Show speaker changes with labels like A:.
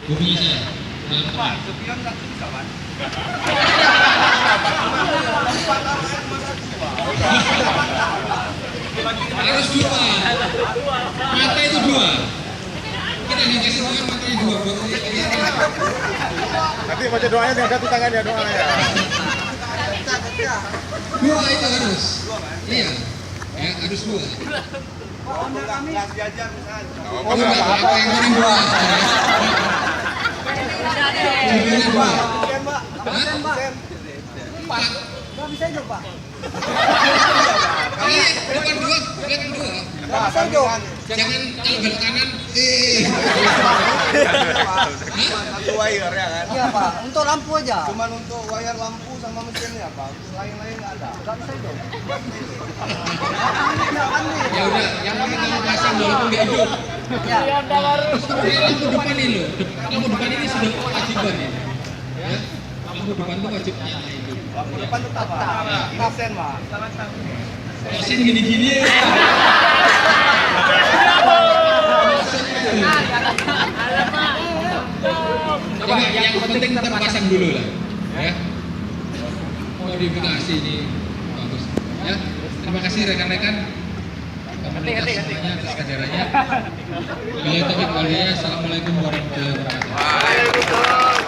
A: Hubungi saya.
B: Pak, sepion nggak bisa, Pak.
A: Harus dua. Mata itu dua. Kita dikasih makan matanya dua.
C: Nanti baca doanya dengan satu tangan ya doanya.
A: Dua itu harus. Iya. Ya harus dua.
B: Nggak jajan misalnya.
C: Oh, nggak apa-apa.
A: Yang paling dua. Judulnya dua.
B: Sen, Pak. Sen, Pak.
A: Empat.
B: Nggak bisa hidup, Pak.
A: Iya, depan dua, belakang dua.
B: Nggak bisa hidup.
A: Jangan kalau belok kanan.
B: Satu wire ya kan?
D: Iya Pak, untuk lampu aja.
B: Cuman untuk wire lampu sama mesinnya, Pak. Untuk lain-lain nggak ada. Nggak bisa hidup.
A: Ya udah, yang penting kamu pasang walaupun nggak hidup.
D: Ya.
A: Lampu depan ini loh, lampu depan ini sudah kewajiban ya. Ya, lampu depan itu wajib nyala itu.
B: Lampu depan tetap, Pak. Ini sen, Pak.
A: Mesin gini-gini ya. Coba yang penting tetap pasang dulu lah, ya. Modifikasi ini bagus, ya. Terima kasih rekan-rekan. Komunitas semuanya atas kehadirannya. Bila topik waliya, assalamualaikum warahmatullahi wabarakatuh.